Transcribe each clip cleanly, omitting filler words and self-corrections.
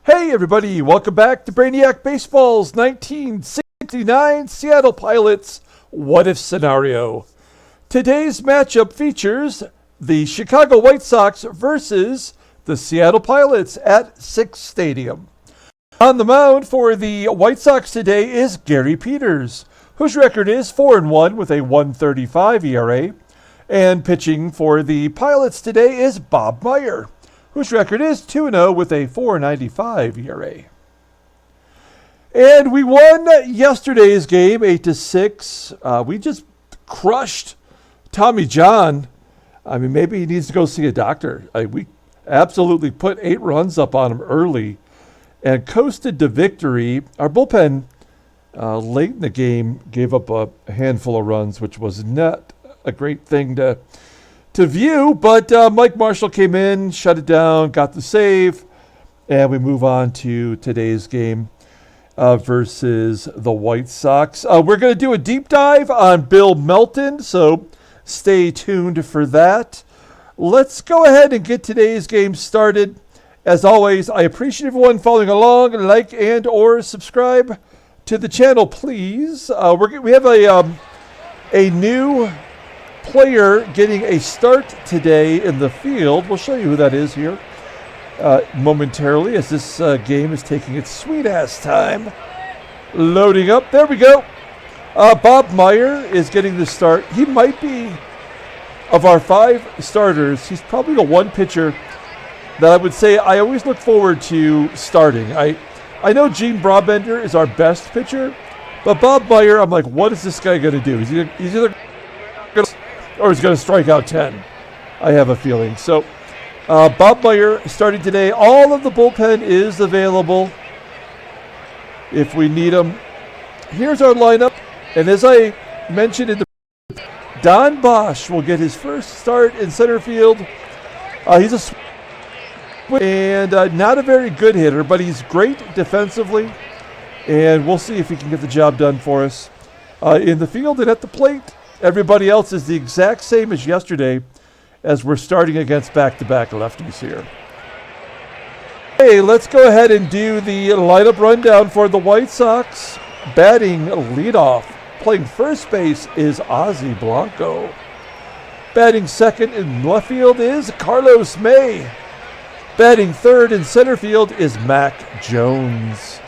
Hey everybody, welcome back to Brainiac Baseball's 1969 Seattle Pilots What If Scenario. Today's matchup features the Chicago White Sox versus the Seattle Pilots at Sick's Stadium. On the mound for the White Sox today is Gary Peters, whose record is 4-1 with a 1.35 ERA. And pitching for the Pilots today is Bob Meyer, whose record is 2-0 with a 4.95 ERA. And we won yesterday's game 8-6. We just crushed Tommy John. I mean, maybe he needs to go see a doctor. We absolutely put 8 runs up on him early and coasted to victory. Our bullpen late in the game gave up a handful of runs, which was not a great thing to view, but Mike Marshall came in, shut it down, got the save, and we move on to today's game versus the White Sox. We're going to do a deep dive on Bill Melton, so stay tuned for that. Let's go ahead and get today's game started. As always, I appreciate everyone following along. Like and or subscribe to the channel, please. We have a new player getting a start today in the field. We'll show you who that is here momentarily as this game is taking its sweet-ass time. Loading up. There we go. Bob Meyer is getting the start. He might be, of our 5 starters, he's probably the one pitcher that I would say I always look forward to starting. I know Gene Brabender is our best pitcher, but Bob Meyer, I'm like, what is this guy going to do? He's either going to or he's going to strike out 10. I have a feeling. So Bob Meyer starting today. All of the bullpen is available if we need them. Here's our lineup. And as I mentioned in the Don Bosch will get his first start in center field. He's not a very good hitter, but he's great defensively. And we'll see if he can get the job done for us. In the field and at the plate, everybody else is the exact same as yesterday as we're starting against back-to-back lefties here. Hey, let's go ahead and do the lineup rundown for the White Sox. Batting leadoff, playing first base is Ossie Blanco. Batting second in left field is Carlos May. Batting third in center field is Mack Jones.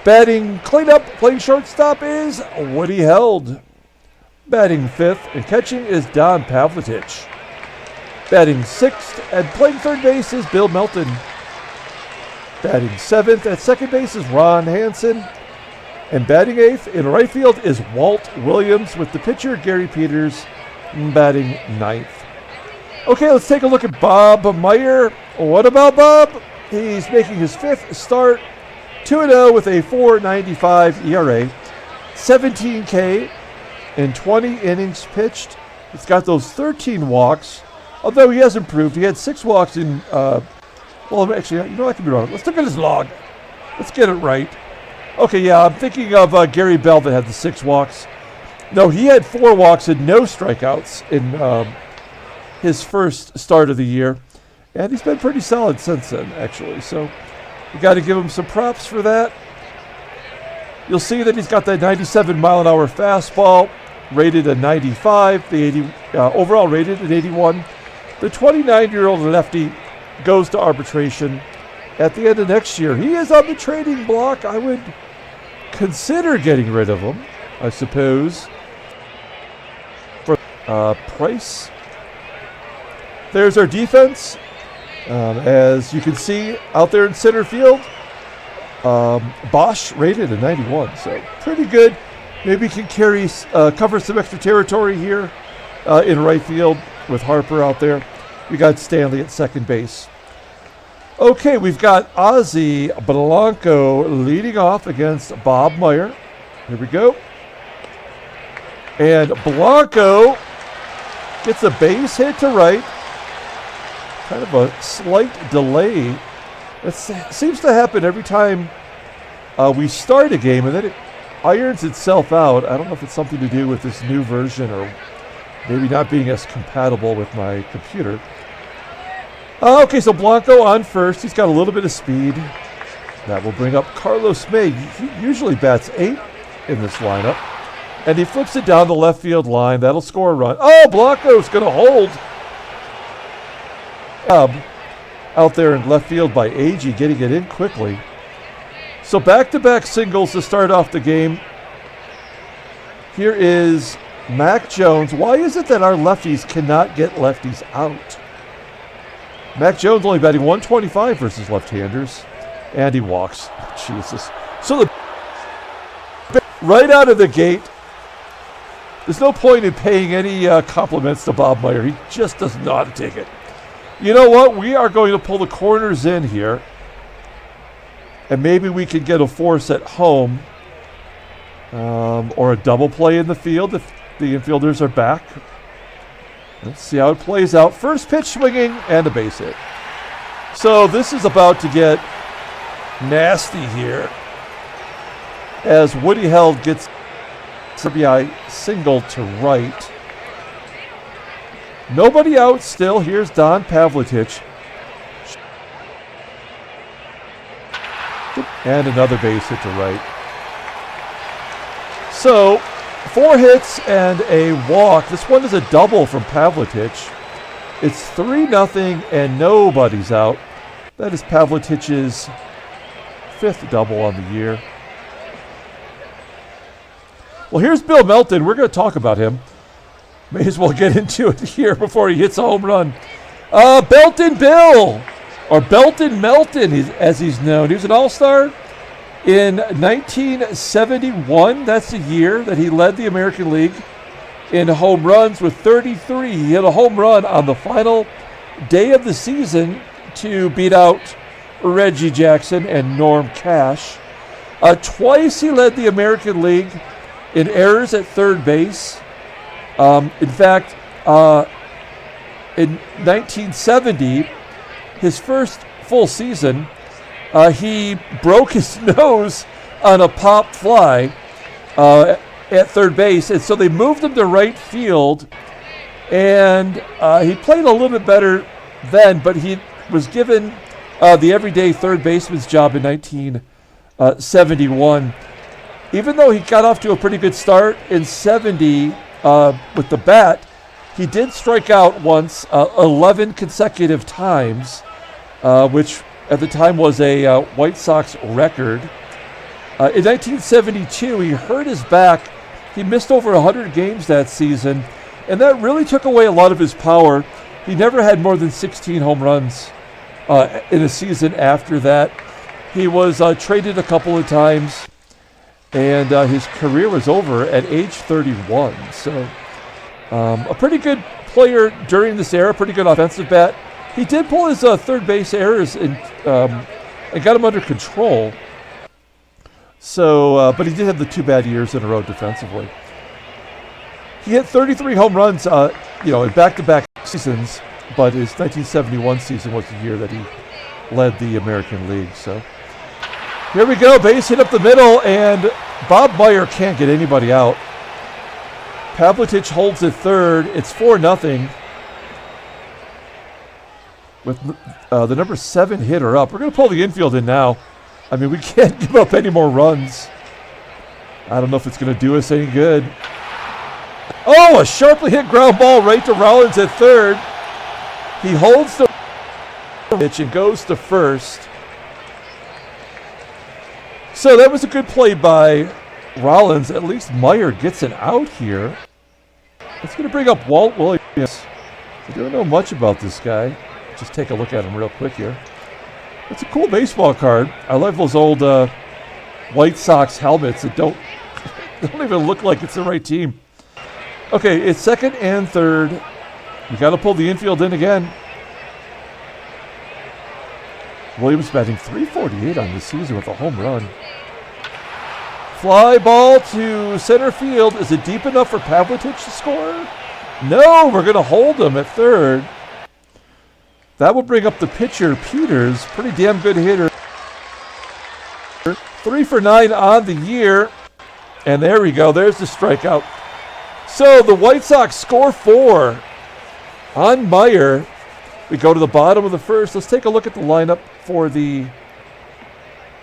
Batting cleanup, playing shortstop is Woodie Held. Batting fifth and catching is Don Pavletich. Batting sixth and playing third base is Bill Melton. Batting seventh at second base is Ron Hansen. And batting eighth in right field is Walt Williams with the pitcher Gary Peters batting ninth. Okay, let's take a look at Bob Meyer. What about Bob? He's making his 5th start, 2-0 with a 4.95 ERA, 17K. In 20 innings pitched, it's got those 13 walks, although he has improved. He had 6 walks in, actually, I could be wrong. Let's look at his log. Let's get it right. Okay, yeah, I'm thinking of Gary Bell that had the 6 walks. No, he had 4 walks and no strikeouts in his first start of the year, and he's been pretty solid since then, actually. So you got to give him some props for that. You'll see that he's got that 97-mile-an-hour fastball, rated a 95, the 80 overall rated at 81. The 29-year-old lefty goes to arbitration at the end of next year. He is on the trading block. I would consider getting rid of him, I suppose, for price. There's our defense. As you can see out there in center field, Bosch rated a 91, so pretty good. Maybe he can cover some extra territory here in right field with Harper out there. We got Stanley at second base. Okay, we've got Ossie Blanco leading off against Bob Meyer. Here we go. And Blanco gets a base hit to right. Kind of a slight delay. It seems to happen every time we start a game, and then it irons itself out. I don't know if it's something to do with this new version or maybe not being as compatible with my computer. Okay, so Blanco on first. He's got a little bit of speed. That will bring up Carlos May. He usually bats 8 in this lineup. And he flips it down the left field line. That'll score a run. Oh, Blanco's going to hold. Out there in left field by Agee, getting it in quickly. So back-to-back singles to start off the game. Here is Mack Jones. Why is it that our lefties cannot get lefties out? Mack Jones only batting 125 versus left-handers. And he walks. Jesus. So right out of the gate, there's no point in paying any compliments to Bob Meyer. He just does not take it. You know what? We are going to pull the corners in here. And maybe we can get a force at home. Or a double play in the field if the infielders are back. Let's see how it plays out. First pitch swinging and a base hit. So this is about to get nasty here. As Woodie Held gets RBI single to right. Nobody out still. Here's Don Pavletich. And another base hit to right. So, 4 hits and a walk. This one is a double from Pavletich. It's 3-0 and nobody's out. That is Pavletich's 5th double on the year. Well, here's Bill Melton. We're going to talk about him. May as well get into it here before he hits a home run. Belton Bill, or Belton Melton, as he's known. He was an all-star in 1971. That's the year that he led the American League in home runs with 33. He hit a home run on the final day of the season to beat out Reggie Jackson and Norm Cash. Twice he led the American League in errors at third base. In fact, in 1970, his first full season, he broke his nose on a pop fly at third base, and so they moved him to right field, and he played a little bit better then, but he was given the everyday third baseman's job in 1971. Even though he got off to a pretty good start in 70 with the bat, he did strike out once 11 consecutive times, which at the time was a White Sox record. In 1972, he hurt his back. He missed over 100 games that season, and that really took away a lot of his power. He never had more than 16 home runs in a season after that. He was traded a couple of times, and his career was over at age 31. So a pretty good player during this era, pretty good offensive bat. He did pull his third base errors and got him under control. So, but he did have the 2 bad years in a row defensively. He hit 33 home runs, in back-to-back seasons, but his 1971 season was the year that he led the American League. So here we go, base hit up the middle, and Bob Meyer can't get anybody out. Pavletich holds at third. It's 4-0. With the number 7 hitter up. We're going to pull the infield in now. I mean, we can't give up any more runs. I don't know if it's going to do us any good. Oh, a sharply hit ground ball right to Rollins at third. He holds the pitch and goes to first. So that was a good play by Rollins. At least Meyer gets an out here. It's going to bring up Walt Williams. I don't know much about this guy. Just take a look at him real quick here. It's a cool baseball card. I love those old White Sox helmets that don't even look like it's the right team. Okay, it's second and third. We got to pull the infield in again. Williams batting .348 on the season with a home run. Fly ball to center field. Is it deep enough for Pavletich to score? No, we're going to hold him at third. That will bring up the pitcher, Peters. Pretty damn good hitter. 3 for 9 on the year. And there we go. There's the strikeout. So the White Sox score 4 on Meyer. We go to the bottom of the first. Let's take a look at the lineup for the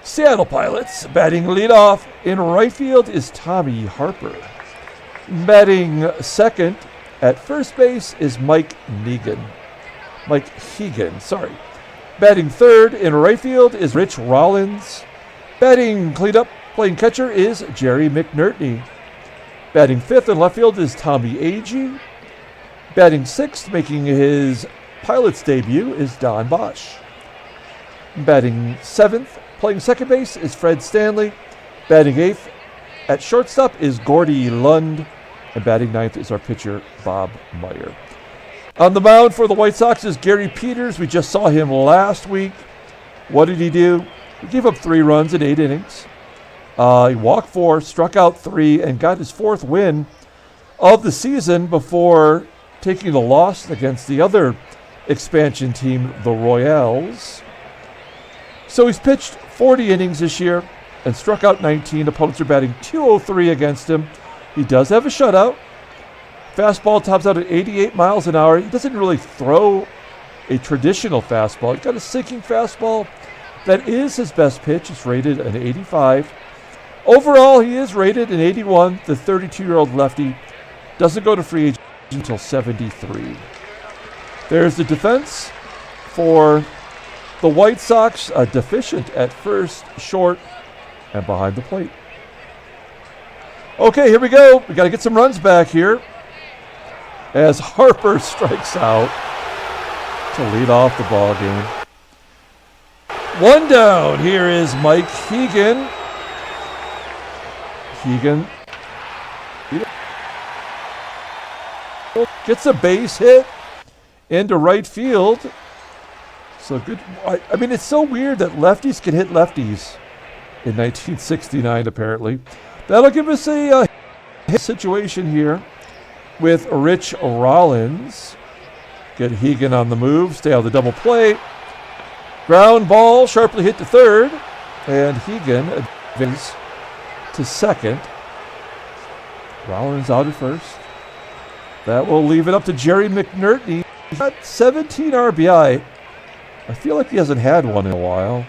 Seattle Pilots batting leadoff in right field is Tommy Harper. Batting second at first base is Mike Hegan. Batting third in right field is Rich Rollins. Batting cleanup, playing catcher is Jerry McNertney. Batting fifth in left field is Tommy Agee. Batting sixth, making his Pilots debut, is Don Bosch. Batting seventh, playing second base, is Fred Stanley. Batting eighth at shortstop is Gordy Lund. And batting ninth is our pitcher, Bob Meyer. On the mound for the White Sox is Gary Peters. We just saw him last week. What did he do? He gave up 3 runs in 8 innings. He walked 4, struck out 3, and got his 4th win of the season before taking the loss against the other expansion team, the Royals. So he's pitched 40 innings this year and struck out 19. Opponents are batting .203 against him. He does have a shutout. Fastball tops out at 88 miles an hour. He doesn't really throw a traditional fastball. He's got a sinking fastball. That is his best pitch. It's rated an 85. Overall, he is rated an 81. The 32-year-old lefty doesn't go to free agency until 73. There's the defense for the White Sox, deficient at first, short, and behind the plate. Okay, here we go. We got to get some runs back here as Harper strikes out to lead off the ball game. 1 down. Here is Mike Hegan. Hegan gets a base hit into right field. So good. I mean, it's so weird that lefties can hit lefties in 1969, apparently. That'll give us a situation here with Rich Rollins. Get Hegan on the move, stay on the double play. Ground ball, sharply hit to third, and Hegan advances to second. Rollins out at first. That will leave it up to Jerry McNertney. He's got 17 RBI. I feel like he hasn't had one in a while.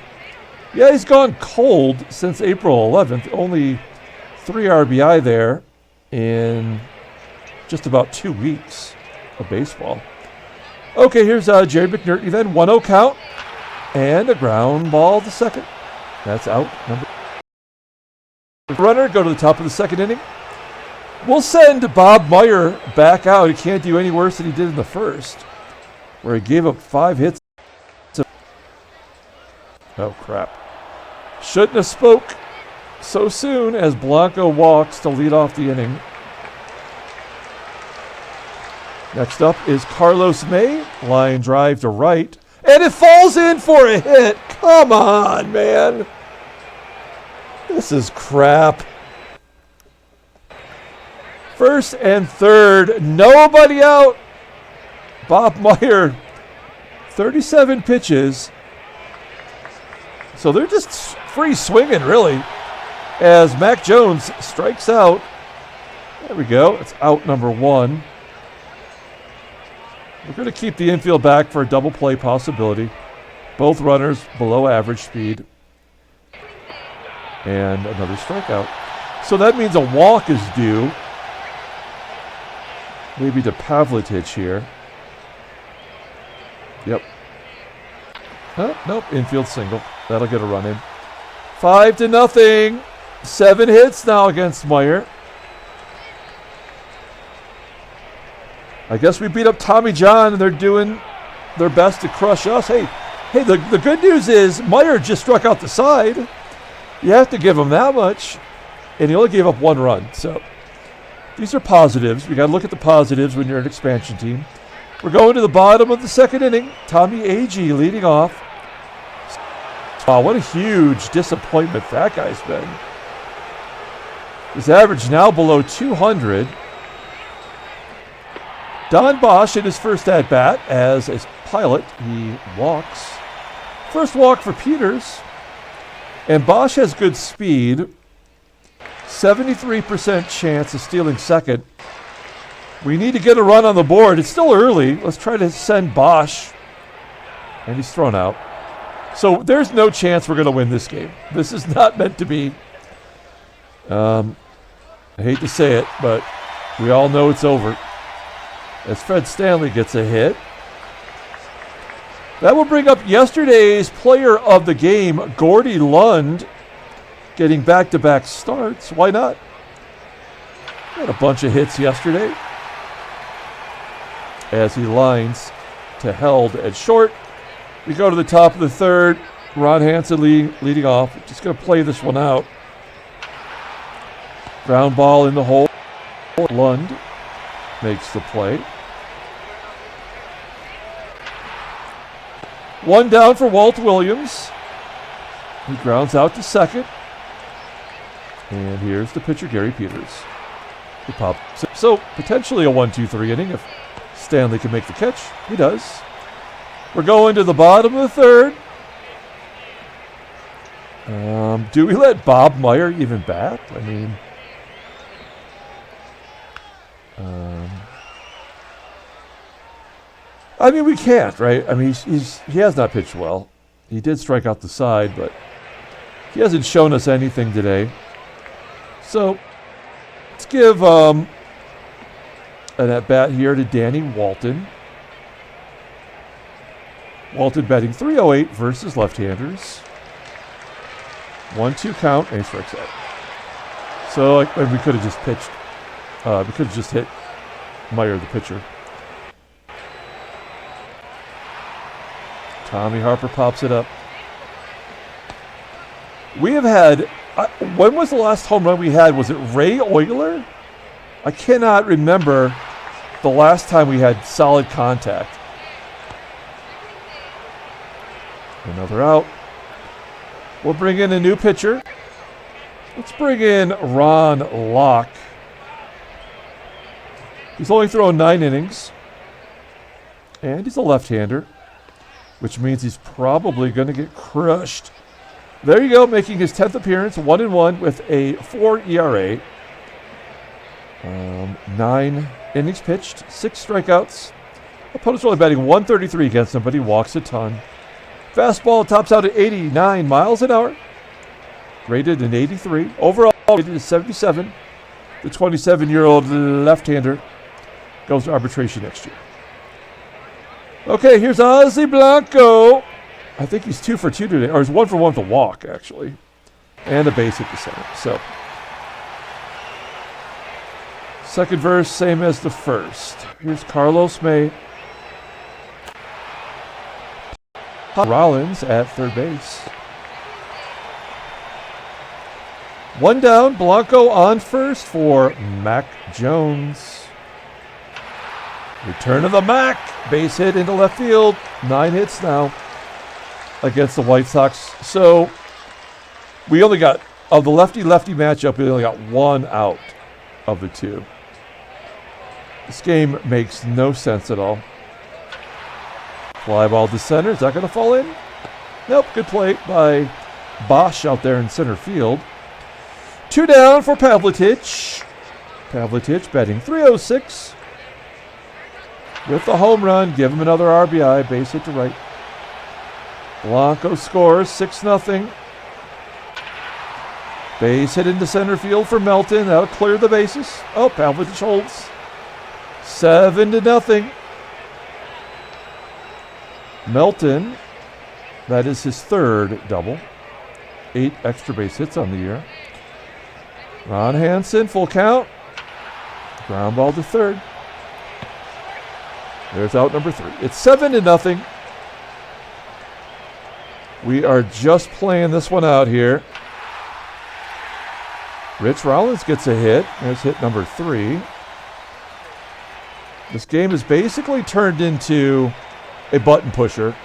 Yeah, he's gone cold since April 11th. Only 3 RBI there in just about 2 weeks of baseball. Okay, here's Jerry McNertney then. 1-0 count. And a ground ball to second. That's out. Runner, go to the top of the second inning. We'll send Bob Meyer back out. He can't do any worse than he did in the first, where he gave up 5 hits. Oh, crap. Shouldn't have spoke so soon as Blanco walks to lead off the inning. Next up is Carlos May. Line drive to right. And it falls in for a hit. Come on, man. This is crap. First and third. Nobody out. Bob Meyer, 37 pitches. So they're just free swinging, really, as Mack Jones strikes out. There we go. It's out number 1. We're going to keep the infield back for a double play possibility. Both runners below average speed. And another strikeout. So that means a walk is due. Maybe to Pavletich here. Yep. Nope, infield single. That'll get a run in. 5-0. 7 hits now against Meyer. I guess we beat up Tommy John, and they're doing their best to crush us. Hey, the good news is Meyer just struck out the side. You have to give him that much, and he only gave up 1 run. So these are positives. We got to look at the positives when you're an expansion team. We're going to the bottom of the second inning. Tommy Agee leading off. Wow, what a huge disappointment that guy's been. His average now below 200. Don Bosch in his first at-bat as a Pilot. He walks. First walk for Peters. And Bosch has good speed. 73% chance of stealing second. We need to get a run on the board. It's still early. Let's try to send Bosch. And he's thrown out. So there's no chance we're going to win this game. This is not meant to be. I hate to say it, but we all know it's over. As Fred Stanley gets a hit. That will bring up yesterday's player of the game, Gordy Lund, getting back-to-back starts. Why not? Had a bunch of hits yesterday. As he lines to Held at short. We go to the top of the third. Ron Hansen leading off. Just going to play this one out. Ground ball in the hole. Lund makes the play. One down for Walt Williams. He grounds out to second. And here's the pitcher, Gary Peters. He pops. So potentially a 1-2-3 inning if Stanley can make the catch. He does. We're going to the bottom of the third. Do we let Bob Meyer even bat? I mean, we can't, right? I mean, he has not pitched well. He did strike out the side, but he hasn't shown us anything today. So let's give an at-bat here to Danny Walton. Walton batting .308 versus left-handers. 1-2 count, and he strikes out. So we could have just pitched. We could have just hit Meyer, the pitcher. Tommy Harper pops it up. We have had. When was the last home run we had? Was it Ray Oyler? I cannot remember the last time we had solid contact. Another out. We'll bring in a new pitcher. Let's bring in Ron Locke. He's only thrown 9 innings. And he's a left-hander, which means he's probably going to get crushed. There you go, making his 10th appearance, 1-1 with a 4 ERA. 9 innings pitched, 6 strikeouts. Opponent's only batting .133 against him, but he walks a ton. Fastball tops out at 89 miles an hour. Rated an 83. Overall rated at 77. The 27-year-old left-hander goes to arbitration next year. Okay, here's Ossie Blanco. I think he's 2 for 2 today, or he's 1 for 1 with a walk, actually. And a base hit to center. So, second verse, same as the first. Here's Carlos May. Rollins at third base. 1 down, Blanco on first for Mack Jones. Return of the Mack. Base hit into left field. 9 hits now against the White Sox. So we only got, of the lefty-lefty matchup, we only got 1 out of the 2. This game makes no sense at all. Fly ball to center. Is that going to fall in? Nope. Good play by Bosch out there in center field. 2 down for Pavletich. Pavletich batting .306. With the home run, give him another RBI. Base hit to right. Blanco scores 6-0. Base hit into center field for Melton. That'll clear the bases. Oh, Pavletich holds. 7-0. Melton, that is his 3rd double. 8 extra base hits on the year. Ron Hansen, full count. Ground ball to third. There's out number 3. It's 7-0. We are just playing this one out here. Rich Rollins gets a hit. There's hit number 3. This game is basically turned into a button pusher.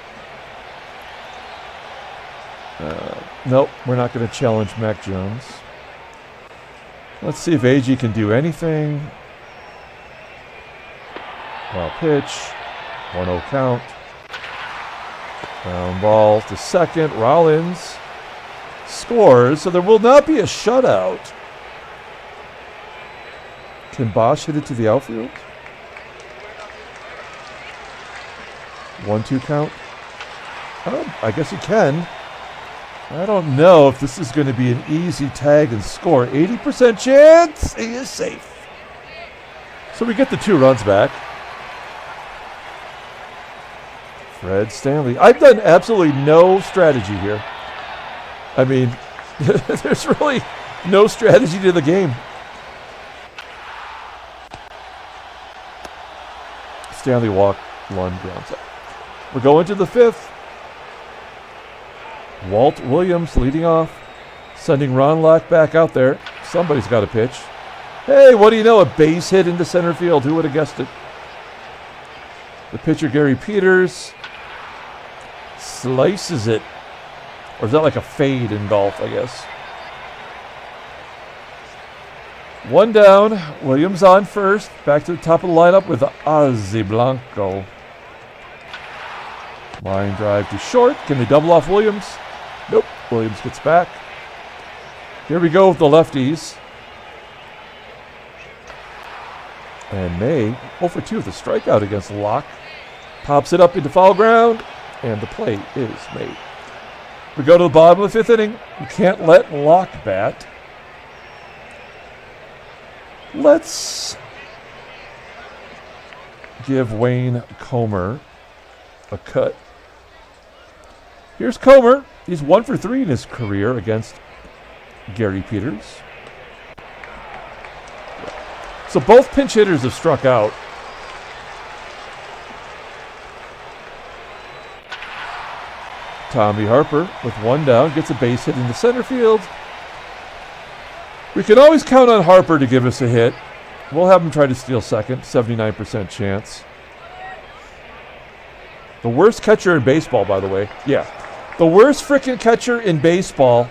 Nope, we're not going to challenge Mack Jones. Let's see if Agee can do anything. Wild pitch. 1-0 count. Ground ball to second. Rollins scores, so there will not be a shutout. Can Bosch hit it to the outfield? 1-2 count. I guess he can. I don't know if this is going to be an easy tag and score. 80% chance. He is safe. So we get the 2 runs back. Fred Stanley. I've done absolutely no strategy here. I mean, there's really no strategy to the game. Stanley walk, Lund grounds out. We're going to the 5th. Walt Williams leading off, sending Ron Lock back out there. Somebody's got a pitch. Hey, what do you know? A base hit into center field. Who would have guessed it? The pitcher, Gary Peters, slices it. Or is that like a fade in golf, I guess? 1 down. Williams on first. Back to the top of the lineup with Ossie Blanco. Line drive to short. Can they double off Williams? Nope. Williams gets back. Here we go with the lefties. And May, 0 for 2 with a strikeout against Locke. Pops it up into foul ground, and the play is made. We go to the bottom of the 5th inning. We can't let Locke bat. Let's give Wayne Comer a cut. Here's Comer. He's 1 for 3 in his career against Gary Peters. So both pinch hitters have struck out. Tommy Harper with 1 down gets a base hit into center field. We can always count on Harper to give us a hit. We'll have him try to steal second, 79% chance. The worst catcher in baseball, by the way. Yeah. The worst freaking catcher in baseball.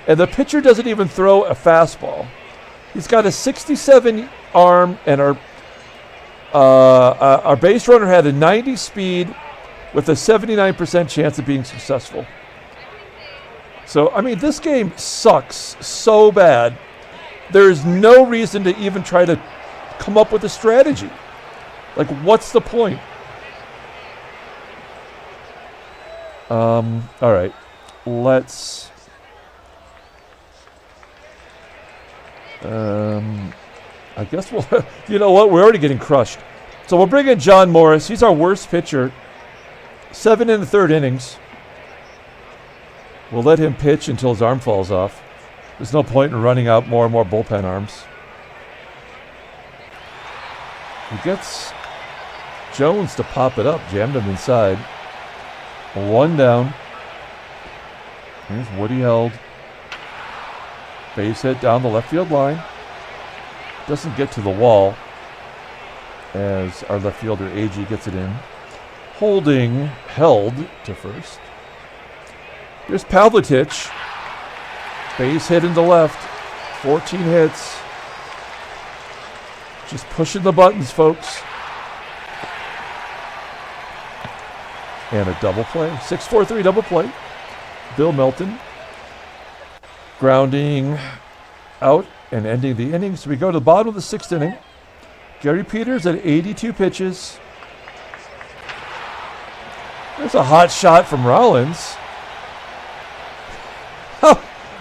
And the pitcher doesn't even throw a fastball. He's got a 67 arm, and our base runner had a 90 speed with a 79% chance of being successful. So, I mean, this game sucks so bad. There's no reason to even try to come up with a strategy. Like, what's the point? All right. Let's... I guess we'll... You know what? We're already getting crushed. So we'll bring in John Morris. He's our worst pitcher. 7 in the 3rd innings. We'll let him pitch until his arm falls off. There's no point in running out more and more bullpen arms. He gets Jones to pop it up. Jammed him inside. 1 down. Here's Woodie held. Base hit down the left field line. Doesn't get to the wall as our left fielder Agee gets it in. Holding held to first. Here's Pavletich. Base hit into left. 14 hits. Just pushing the buttons, folks. And a double play. 6-4-3 double play. Bill Melton. Grounding out and ending the inning. So we go to the bottom of the 6th inning. Gary Peters at 82 pitches. There's a hot shot from Rollins.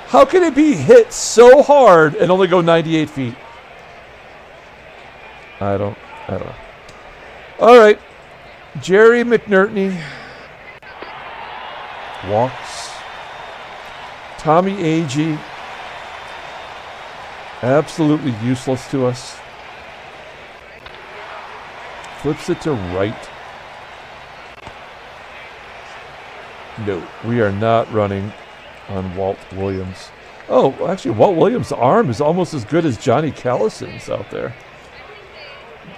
How can it be hit so hard and only go 98 feet? I don't know. All right. Jerry McNertney walks. Tommy Agee, absolutely useless to us. Flips it to right. No, we are not running on Walt Williams. Oh, actually, Walt Williams' arm is almost as good as Johnny Callison's out there.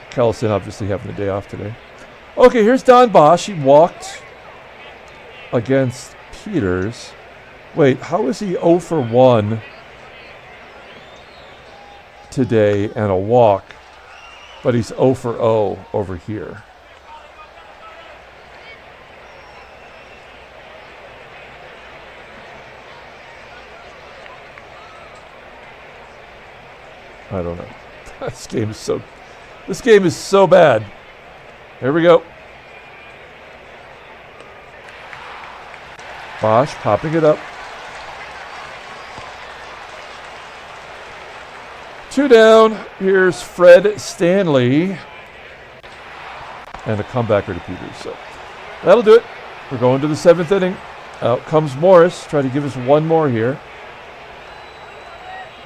Callison obviously having a day off today. Okay, here's Don Bosch. He walked against Peters. Wait, how is he 0 for 1 today and a walk, but he's 0 for 0 over here? I don't know. This game is so bad. Here we go. Bosch popping it up. 2 down. Here's Fred Stanley. And a comebacker to Peters. So that'll do it. We're going to the 7th inning. Out comes Morris. Try to give us one more here.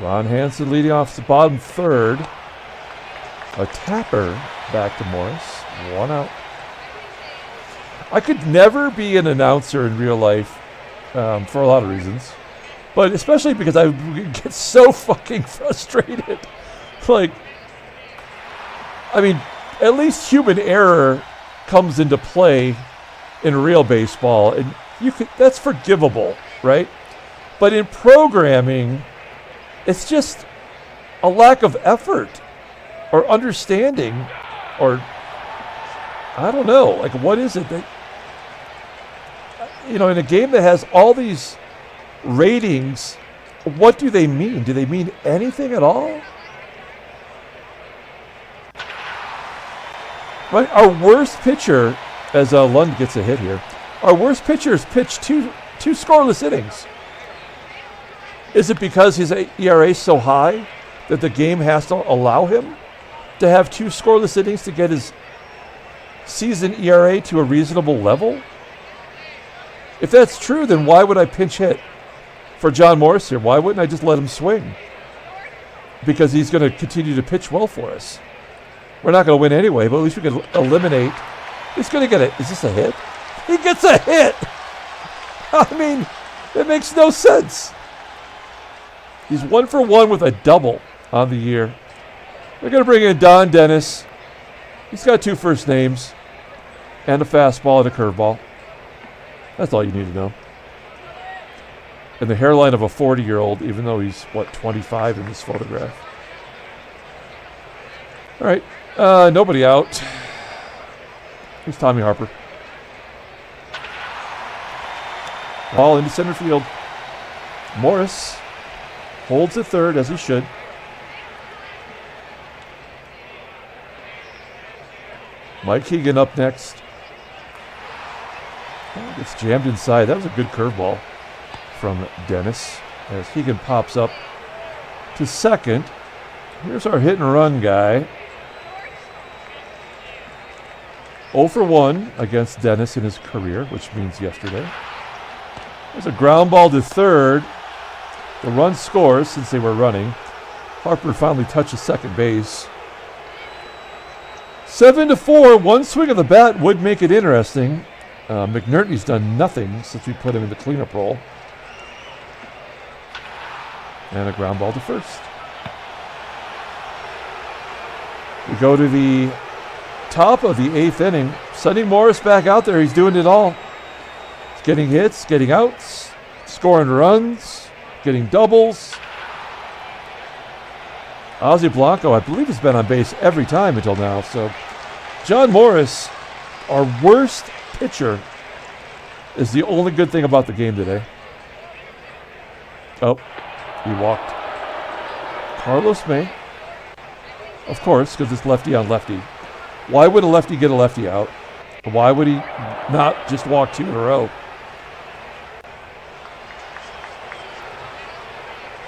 Ron Hansen leading off the bottom 3rd. A tapper back to Morris. 1 out. I could never be an announcer in real life for a lot of reasons. But especially because I get so fucking frustrated. Like, I mean, at least human error comes into play in real baseball. And that's forgivable, right? But in programming, it's just a lack of effort or understanding or I don't know. Like, what is it that, in a game that has all these ratings, what do they mean? Do they mean anything at all? Right? Our worst pitcher, as Lund gets a hit here, our worst pitcher has pitched two scoreless innings. Is it because his ERA is so high that the game has to allow him to have 2 scoreless innings to get his season ERA to a reasonable level? If that's true, then why would I pinch hit for John Morris here? Why wouldn't I just let him swing? Because he's going to continue to pitch well for us. We're not going to win anyway, but at least we can eliminate. He's going to get it. Is this a hit? He gets a hit! I mean, it makes no sense. He's 1 for 1 with a double on the year. They're going to bring in Don Dennis. He's got 2 first names and a fastball and a curveball. That's all you need to know. And the hairline of a 40-year-old, even though he's, 25 in this photograph. All right, nobody out. Here's Tommy Harper. Ball into center field. Morris holds at 3rd, as he should. Mike Hegan up next. Oh, gets jammed inside. That was a good curveball from Dennis as Hegan pops up to 2nd. Here's our hit and run guy. 0 for 1 against Dennis in his career, which means yesterday. There's a ground ball to 3rd. The run scores since they were running. Harper finally touches second base. 7-4, 1 swing of the bat would make it interesting. McNertney's done nothing since we put him in the cleanup role. And a ground ball to 1st. We go to the top of the 8th inning. Sending Morris back out there. He's doing it all. He's getting hits, getting outs, scoring runs, getting doubles. Ossie Blanco, I believe, has been on base every time until now. So John Morris, our worst pitcher, is the only good thing about the game today. Oh, he walked. Carlos May. Of course, because it's lefty on lefty. Why would a lefty get a lefty out? Why would he not just walk 2 in a row?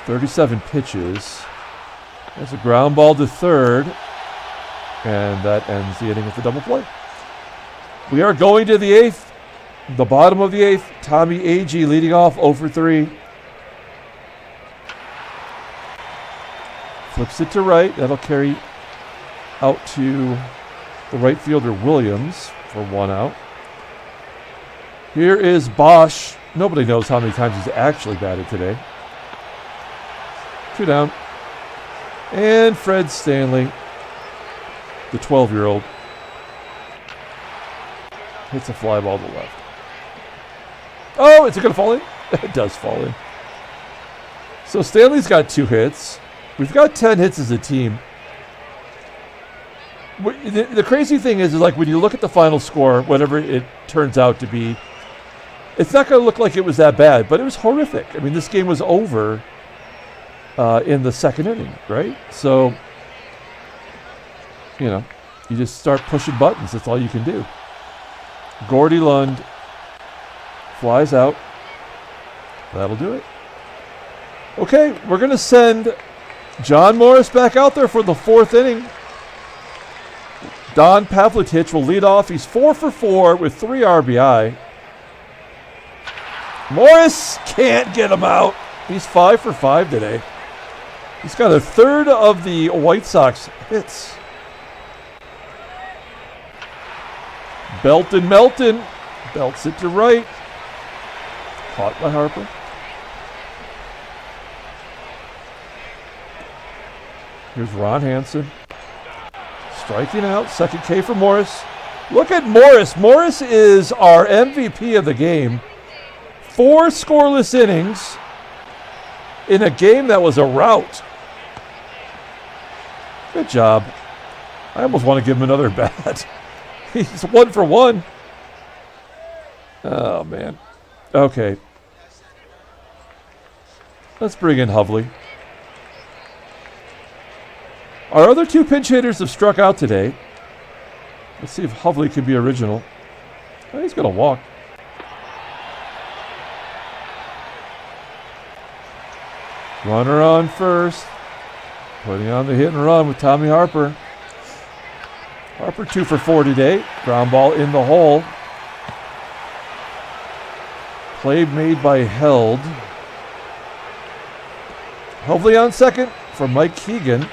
37 pitches. There's a ground ball to 3rd. And that ends the inning with a double play. We are going to the 8th. The bottom of the 8th. Tommy Agee leading off 0 for 3. Flips it to right. That'll carry out to the right fielder Williams for 1 out. Here is Bosch. Nobody knows how many times he's actually batted today. 2 down. And Fred Stanley, the 12-year-old, hits a fly ball to the left. Oh, is it going to fall in? It does fall in. So Stanley's got 2 hits. We've got 10 hits as a team. The crazy thing is like when you look at the final score, whatever it turns out to be, it's not going to look like it was that bad, but it was horrific. I mean, this game was over in the 2nd inning, right? So, you just start pushing buttons. That's all you can do. Gordy Lund flies out. That'll do it. Okay, we're going to send John Morris back out there for the 4th inning. Don Pavletich will lead off. He's 4 for 4 with 3 RBI. Morris can't get him out. He's 5 for 5 today. He's got a third of the White Sox hits. Melton belts it to right. Caught by Harper. Here's Ron Hansen. Striking out. Second K for Morris. Look at Morris. Morris is our MVP of the game. 4 scoreless innings in a game that was a rout. Good job. I almost want to give him another bat. He's 1 for 1. Oh, man. Okay. Let's bring in Hovley. Our other 2 pinch hitters have struck out today. Let's see if Hovley can be original. Oh, he's going to walk. Runner on first. Putting on the hit and run with Tommy Harper. Harper 2 for 4 today. Ground ball in the hole. Play made by Held. Hovley on second for Mike Hegan.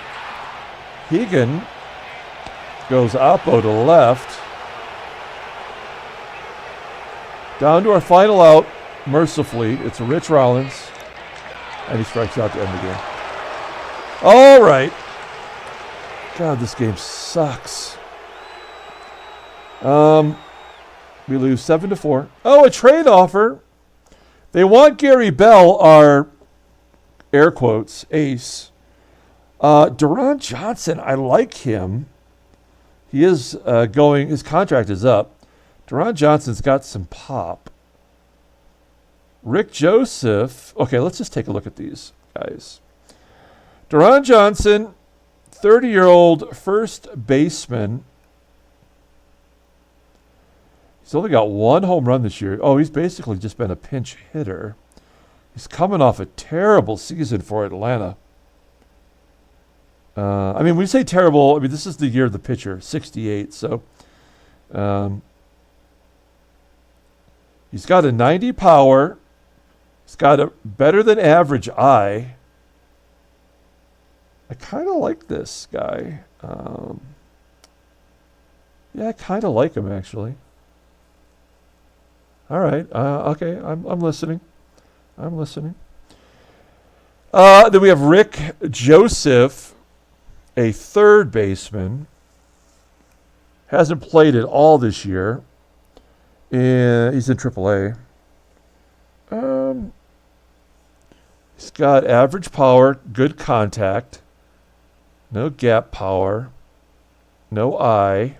Hegan goes oppo to left. Down to our final out, mercifully. It's Rich Rollins. And he strikes out to end the game. All right. God, this game sucks. We lose 7-4. Oh, a trade offer. They want Gary Bell, our air quotes ace. Duran Johnson, I like him. He is going, his contract is up. Duran Johnson's got some pop. Rick Joseph. Okay, let's just take a look at these guys. Duran Johnson, 30-year-old first baseman. He's only got 1 home run this year. Oh, he's basically just been a pinch hitter. He's coming off a terrible season for Atlanta. I mean, when we say terrible, I mean, this is the year of the pitcher, 68. So he's got a 90 power. He's got a better than average eye. I kind of like this guy. Yeah, I kind of like him, actually. All right. Okay, I'm listening. I'm listening. Then we have Rick Joseph, a third baseman. Hasn't played at all this year. He's in AAA. He's got average power, good contact, no gap power, no eye,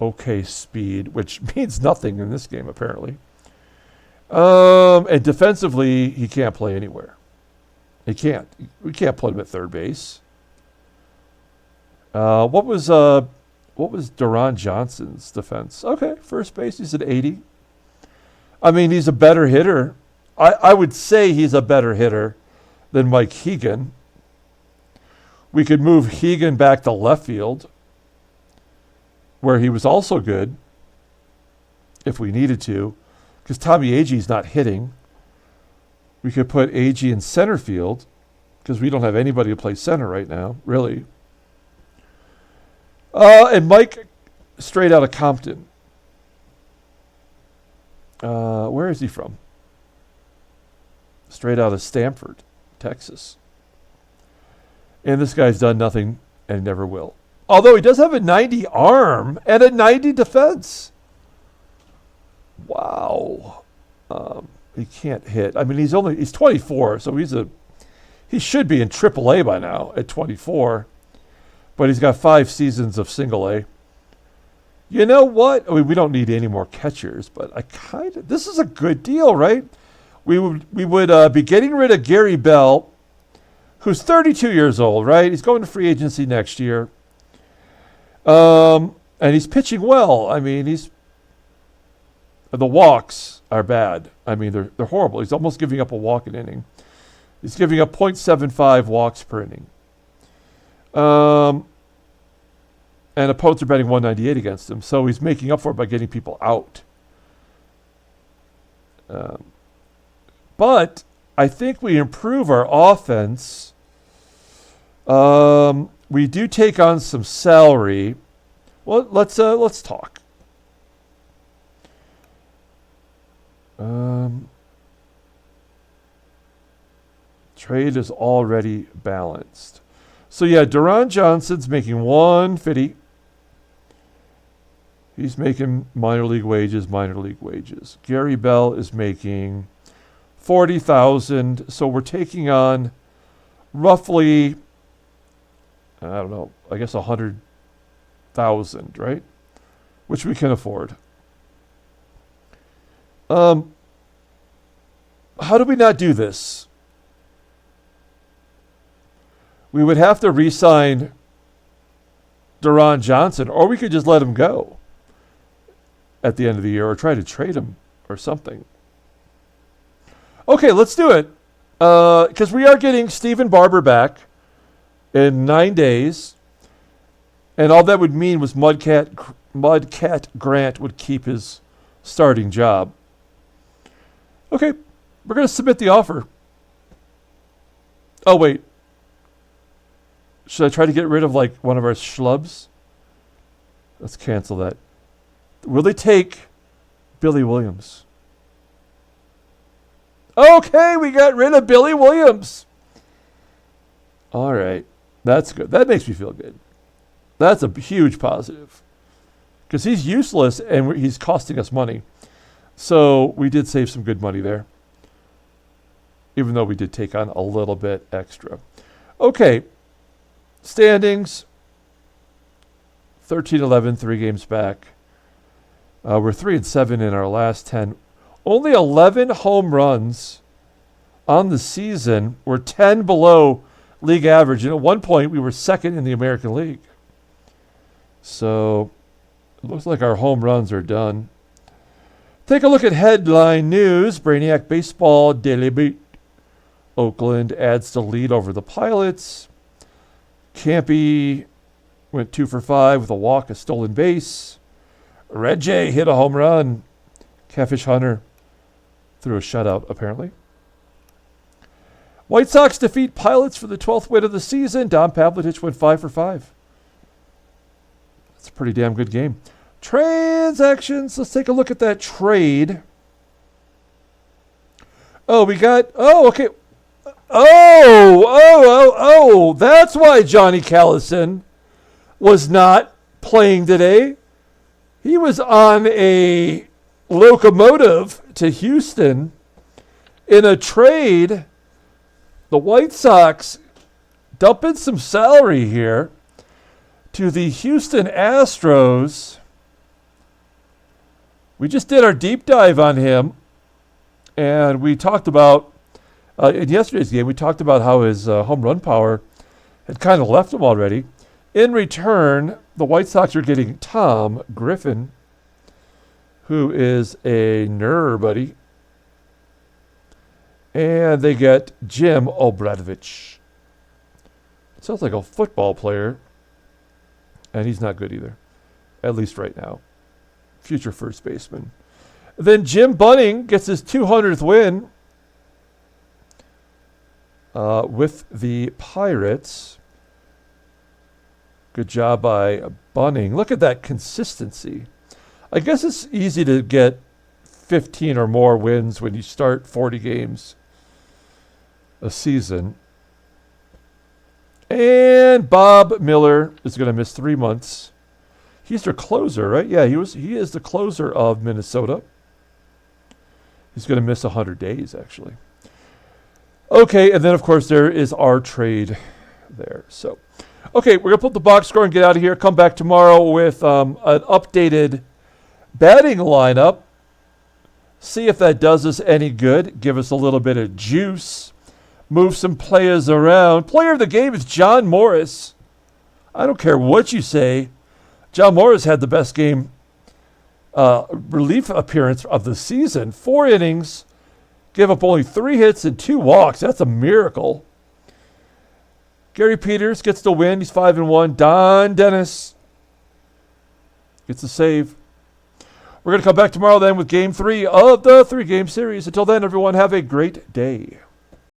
okay speed, which means nothing in this game apparently. And defensively, he can't play anywhere. He can't. We can't put him at third base. What was Duran Johnson's defense? Okay, first base, he's at 80. I mean, he's a better hitter. I would say he's a better hitter than Mike Hegan. We could move Hegan back to left field, where he was also good, if we needed to, because Tommy Agee's not hitting. We could put Agee in center field, because we don't have anybody to play center right now, really. And Mike, straight out of Compton. Where is he from? Straight out of Stamford, Texas. And this guy's done nothing and never will. Although he does have a 90 arm and a 90 defense. Wow. He can't hit. I mean, he's 24, so he should be in AAA by now at 24. But he's got 5 seasons of single A. You know what? I mean, we don't need any more catchers, but this is a good deal, right? We would be getting rid of Gary Bell, who's 32 years old, right? He's going to free agency next year. And he's pitching well. I mean, he's The walks are bad. I mean, they're horrible. He's almost giving up a walk an inning. He's giving up 0.75 walks per inning. And opponents are betting 198 against him. So he's making up for it by getting people out. But I think we improve our offense. We do take on some salary. Well, let's talk. Trade is already balanced. So yeah, Duran Johnson's making $150. He's making minor league wages. Gary Bell is making $40,000. So we're taking on roughly, I don't know, I guess $100,000, right? Which we can afford. How do we not do this? We would have to re-sign Duran Johnson, or we could just let him go at the end of the year, or try to trade him or something. Okay, let's do it. Because we are getting Stephen Barber back in 9 days. And all that would mean was Mudcat Grant would keep his starting job. Okay, we're going to submit the offer. Oh, wait. Should I try to get rid of, like, one of our schlubs? Let's cancel that. Will they take Billy Williams? Okay, we got rid of Billy Williams. All right. That's good. That makes me feel good. That's a huge positive. Because he's useless and he's costing us money. So we did save some good money there. Even though we did take on a little bit extra. Okay. Standings. 13-11, 3 games back. We're 3-7 in our last 10. Only 11 home runs on the season. We're 10 below league average. And at one point, we were second in the American League. So it looks like our home runs are done. Take a look at headline news. Brainiac Baseball Daily Beat. Oakland adds the lead over the Pilots. Campy went 2 for 5 with a walk, a stolen base. Red Jay hit a home run. Catfish Hunter threw a shutout, apparently. White Sox defeat Pilots for the 12th win of the season. Don Pavletich went 5 for 5. That's a pretty damn good game. Transactions. Let's take a look at that trade. Oh, we got... Oh, okay. Oh, that's why Johnny Callison was not playing today. He was on a locomotive to Houston in a trade. The White Sox dumping some salary here to the Houston Astros. We just did our deep dive on him, and we talked about, in yesterday's game, we talked about how his home run power had kind of left him already. In return, the White Sox are getting Tom Griffin, who is a nerd buddy. And they get Jim Obradovich. Sounds like a football player. And he's not good either. At least right now. Future first baseman. Then Jim Bunning gets his 200th win with the Pirates. Good job by Bunning. Look at that consistency. I guess it's easy to get 15 or more wins when you start 40 games a season. And Bob Miller is going to miss 3 months. He's their closer, right? Yeah, he is the closer of Minnesota. He's going to miss 100 days, actually. Okay, and then, of course, there is our trade there. So, okay, we're going to put the box score and get out of here. Come back tomorrow with an updated batting lineup. See if that does us any good. Give us a little bit of juice. Move some players around. Player of the game is John Morris. I don't care what you say. John Morris had the best game relief appearance of the season. 4 innings, gave up only 3 hits and 2 walks. That's a miracle. Gary Peters gets the win. He's 5-1. Don Dennis gets a save. We're going to come back tomorrow then with Game 3 of the 3-game series. Until then, everyone, have a great day.